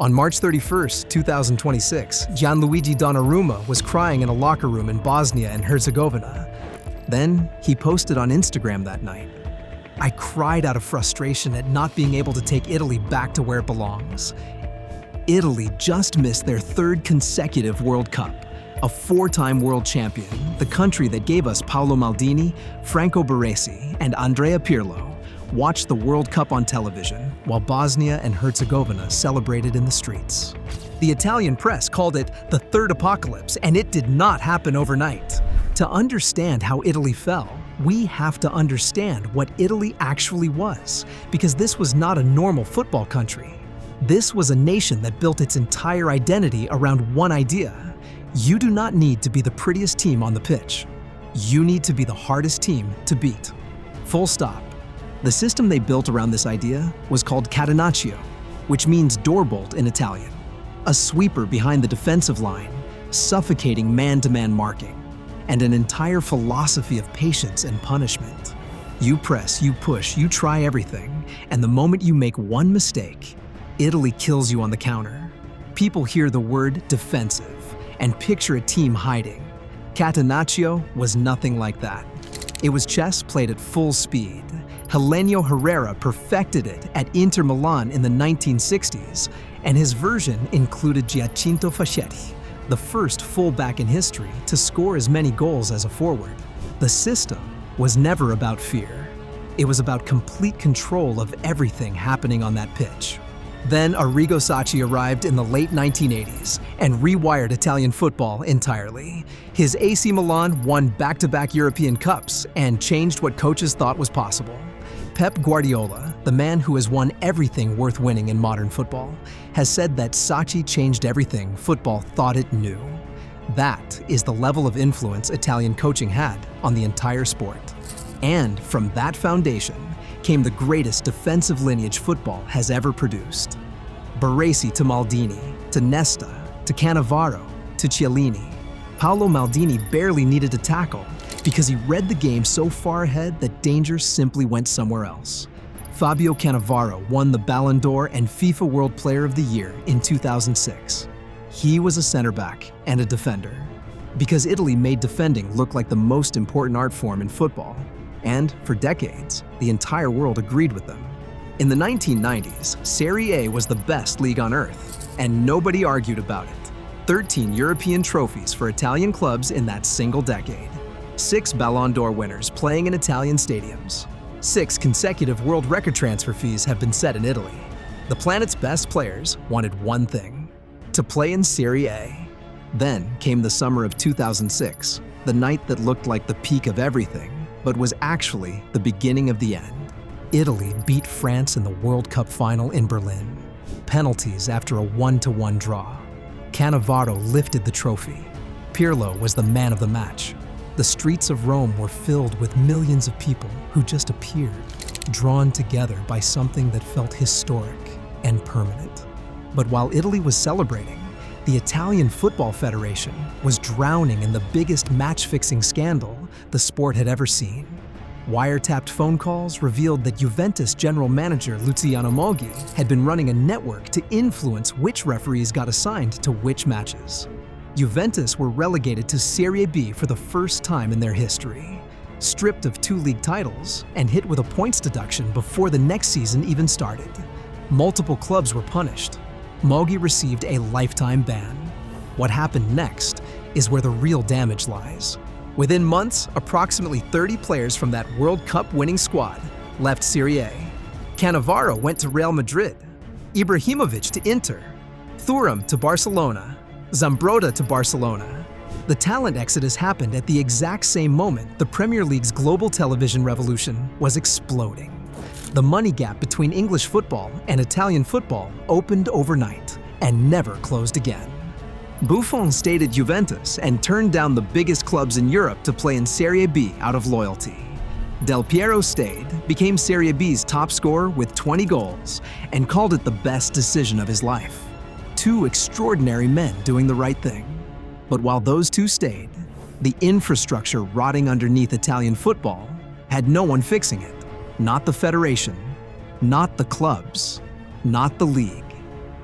On March 31st, 2026, Gianluigi Donnarumma was crying in a locker room in Bosnia and Herzegovina. Then, he posted on Instagram that night, "I cried out of frustration at not being able to take Italy back to where it belongs." Italy just missed their third consecutive World Cup. A four-time world champion, the country that gave us Paolo Maldini, Franco Baresi, and Andrea Pirlo, watched the World Cup on television while Bosnia and Herzegovina celebrated in the streets. The Italian press called it the third apocalypse, and it did not happen overnight. To understand how Italy fell, we have to understand what Italy actually was, because this was not a normal football country. This was a nation that built its entire identity around one idea. You do not need to be the prettiest team on the pitch. You need to be the hardest team to beat. Full stop. The system they built around this idea was called catenaccio, which means doorbolt in Italian. A sweeper behind the defensive line, suffocating man-to-man marking, and an entire philosophy of patience and punishment. You press, you push, you try everything, and the moment you make one mistake, Italy kills you on the counter. People hear the word defensive and picture a team hiding. Catenaccio was nothing like that. It was chess played at full speed. Helenio Herrera perfected it at Inter Milan in the 1960s, and his version included Giacinto Facchetti, the first fullback in history to score as many goals as a forward. The system was never about fear. It was about complete control of everything happening on that pitch. Then Arrigo Sacchi arrived in the late 1980s and rewired Italian football entirely. His AC Milan won back-to-back European Cups and changed what coaches thought was possible. Pep Guardiola, the man who has won everything worth winning in modern football, has said that Sacchi changed everything football thought it knew. That is the level of influence Italian coaching had on the entire sport. And from that foundation came the greatest defensive lineage football has ever produced. Baresi to Maldini, to Nesta, to Cannavaro, to Chiellini. Paolo Maldini barely needed to tackle because he read the game so far ahead that danger simply went somewhere else. Fabio Cannavaro won the Ballon d'Or and FIFA World Player of the Year in 2006. He was a center back and a defender, because Italy made defending look like the most important art form in football. And for decades, the entire world agreed with them. In the 1990s, Serie A was the best league on earth, and nobody argued about it. 13 European trophies for Italian clubs in that single decade. 6 Ballon d'Or winners playing in Italian stadiums. 6 consecutive world record transfer fees have been set in Italy. The planet's best players wanted one thing: to play in Serie A. Then came the summer of 2006, the night that looked like the peak of everything, but was actually the beginning of the end. Italy beat France in the World Cup final in Berlin. Penalties after a 1-1 draw. Cannavaro lifted the trophy. Pirlo was the man of the match. The streets of Rome were filled with millions of people who just appeared, drawn together by something that felt historic and permanent. But while Italy was celebrating, the Italian Football Federation was drowning in the biggest match-fixing scandal the sport had ever seen. Wiretapped phone calls revealed that Juventus general manager Luciano Moggi had been running a network to influence which referees got assigned to which matches. Juventus were relegated to Serie B for the first time in their history, stripped of 2 league titles and hit with a points deduction before the next season even started. Multiple clubs were punished. Moggi received a lifetime ban. What happened next is where the real damage lies. Within months, approximately 30 players from that World Cup winning squad left Serie A. Cannavaro went to Real Madrid, Ibrahimovic to Inter, Thuram to Barcelona, Zambrotta to Barcelona. The talent exodus happened at the exact same moment the Premier League's global television revolution was exploding. The money gap between English football and Italian football opened overnight and never closed again. Buffon stayed at Juventus and turned down the biggest clubs in Europe to play in Serie B out of loyalty. Del Piero stayed, became Serie B's top scorer with 20 goals, and called it the best decision of his life. 2 extraordinary men doing the right thing. But while those 2 stayed, the infrastructure rotting underneath Italian football had no one fixing it. Not the federation, not the clubs, not the league.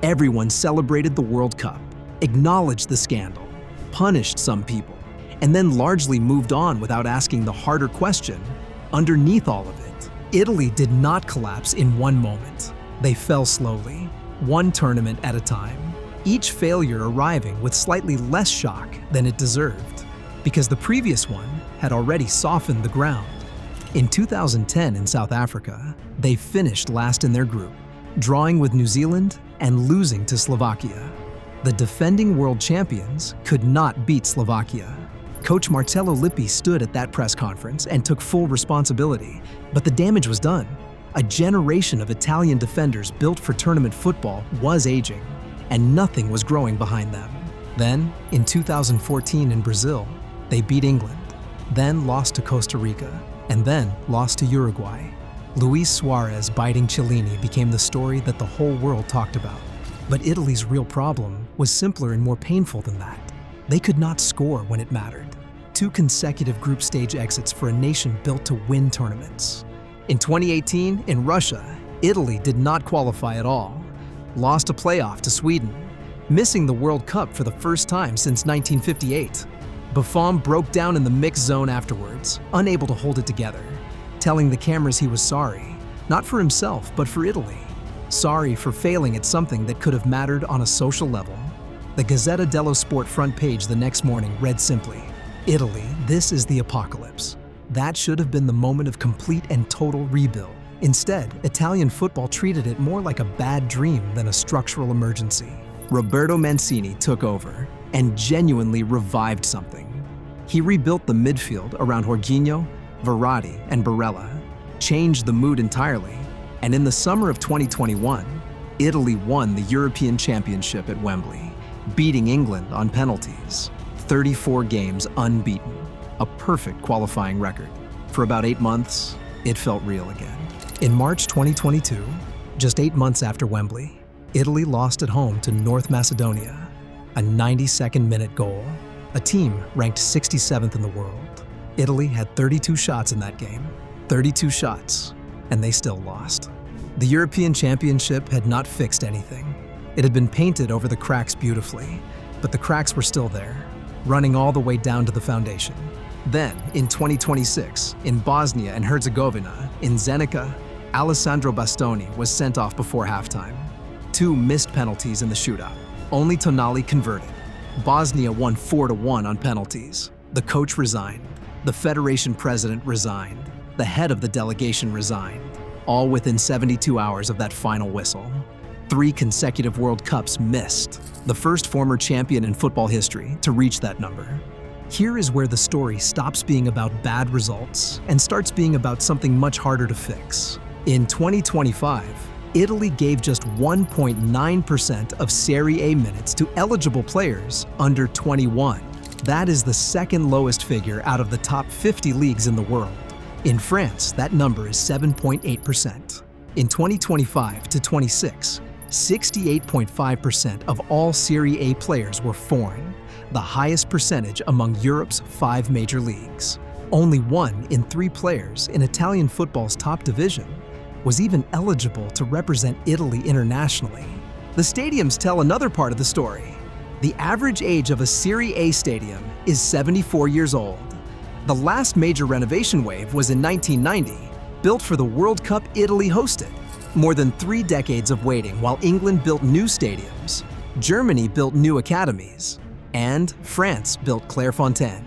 Everyone celebrated the World Cup, acknowledged the scandal, punished some people, and then largely moved on without asking the harder question underneath all of it. Italy did not collapse in one moment. They fell slowly, one tournament at a time, each failure arriving with slightly less shock than it deserved, because the previous one had already softened the ground. In 2010 in South Africa, they finished last in their group, drawing with New Zealand and losing to Slovakia. The defending world champions could not beat Slovakia. Coach Marcello Lippi stood at that press conference and took full responsibility, but the damage was done. A generation of Italian defenders built for tournament football was aging, and nothing was growing behind them. Then, in 2014 in Brazil, they beat England, then lost to Costa Rica, and then lost to Uruguay. Luis Suarez biting Cellini became the story that the whole world talked about. But Italy's real problem was simpler and more painful than that. They could not score when it mattered. 2 consecutive group stage exits for a nation built to win tournaments. In 2018, in Russia, Italy did not qualify at all, lost a playoff to Sweden, missing the World Cup for the first time since 1958. Buffon broke down in the mixed zone afterwards, unable to hold it together, telling the cameras he was sorry, not for himself, but for Italy. Sorry for failing at something that could have mattered on a social level. The Gazzetta dello Sport front page the next morning read simply, "Italy, this is the apocalypse." That should have been the moment of complete and total rebuild. Instead, Italian football treated it more like a bad dream than a structural emergency. Roberto Mancini took over and genuinely revived something. He rebuilt the midfield around Jorginho, Verratti, and Barella, changed the mood entirely, and in the summer of 2021, Italy won the European Championship at Wembley, beating England on penalties. 34 games unbeaten, a perfect qualifying record. For about 8 months, it felt real again. In March 2022, just 8 months after Wembley, Italy lost at home to North Macedonia, a 92nd-minute goal, a team ranked 67th in the world. Italy had 32 shots in that game, 32 shots, and they still lost. The European Championship had not fixed anything. It had been painted over the cracks beautifully, but the cracks were still there, running all the way down to the foundation. Then, in 2026, in Bosnia and Herzegovina, in Zenica, Alessandro Bastoni was sent off before halftime. 2 missed penalties in the shootout. Only Tonali converted. Bosnia won 4-1 on penalties. The coach resigned. The federation president resigned. The head of the delegation resigned. All within 72 hours of that final whistle. 3 consecutive World Cups missed. The first former champion in football history to reach that number. Here is where the story stops being about bad results and starts being about something much harder to fix. In 2025, Italy gave just 1.9% of Serie A minutes to eligible players under 21. That is the second lowest figure out of the top 50 leagues in the world. In France, that number is 7.8%. In 2025 to 26, 68.5% of all Serie A players were foreign, the highest percentage among Europe's 5 major leagues. Only 1 in 3 players in Italian football's top division was even eligible to represent Italy internationally. The stadiums tell another part of the story. The average age of a Serie A stadium is 74 years old. The last major renovation wave was in 1990, built for the World Cup Italy hosted. More than 3 decades of waiting while England built new stadiums, Germany built new academies, and France built Clairefontaine.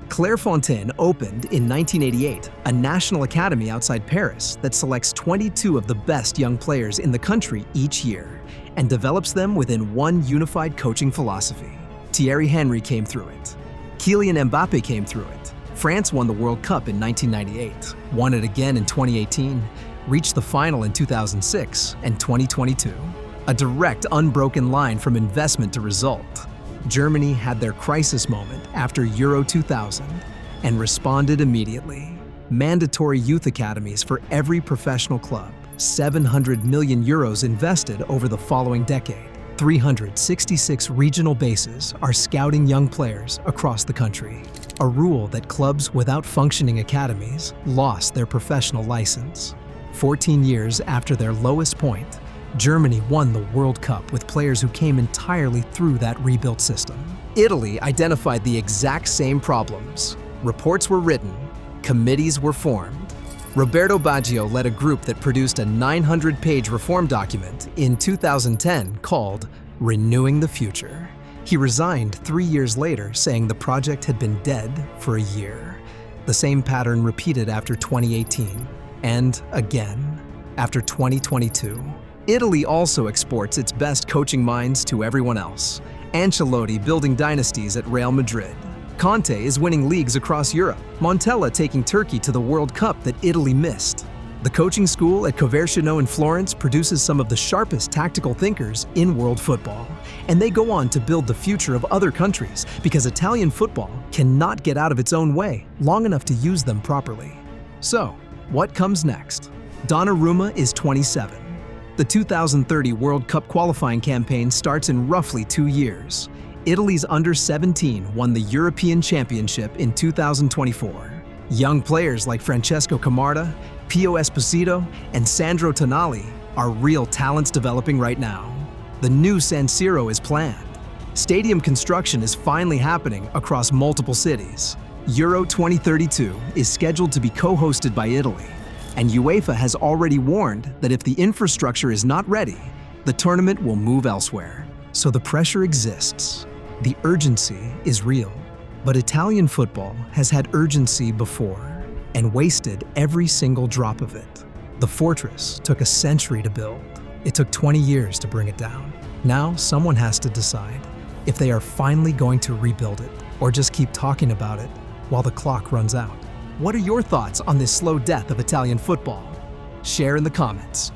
Clairefontaine opened in 1988, a national academy outside Paris that selects 22 of the best young players in the country each year and develops them within one unified coaching philosophy. Thierry Henry came through it. Kylian Mbappe came through it. France won the World Cup in 1998, won it again in 2018, reached the final in 2006 and 2022. A direct, unbroken line from investment to result. Germany had their crisis moment after Euro 2000 and responded immediately. Mandatory youth academies for every professional club, 700 million euros invested over the following decade. 366 regional bases are scouting young players across the country, a rule that clubs without functioning academies lost their professional license. 14 years after their lowest point, Germany won the World Cup with players who came entirely through that rebuilt system. Italy identified the exact same problems. Reports were written, committees were formed. Roberto Baggio led a group that produced a 900-page reform document in 2010 called Renewing the Future. He resigned 3 years later, saying the project had been dead for a year. The same pattern repeated after 2018, and again after 2022. Italy also exports its best coaching minds to everyone else. Ancelotti building dynasties at Real Madrid. Conte is winning leagues across Europe. Montella taking Turkey to the World Cup that Italy missed. The coaching school at Coverciano in Florence produces some of the sharpest tactical thinkers in world football. And they go on to build the future of other countries because Italian football cannot get out of its own way long enough to use them properly. So, what comes next? Donnarumma is 27. The 2030 World Cup qualifying campaign starts in roughly 2 years. Italy's under-17 won the European Championship in 2024. Young players like Francesco Camarda, Pio Esposito, and Sandro Tonali are real talents developing right now. The new San Siro is planned. Stadium construction is finally happening across multiple cities. Euro 2032 is scheduled to be co-hosted by Italy, and UEFA has already warned that if the infrastructure is not ready, the tournament will move elsewhere. So the pressure exists. The urgency is real. But Italian football has had urgency before and wasted every single drop of it. The fortress took a century to build. It took 20 years to bring it down. Now someone has to decide if they are finally going to rebuild it or just keep talking about it while the clock runs out. What are your thoughts on this slow death of Italian football? Share in the comments.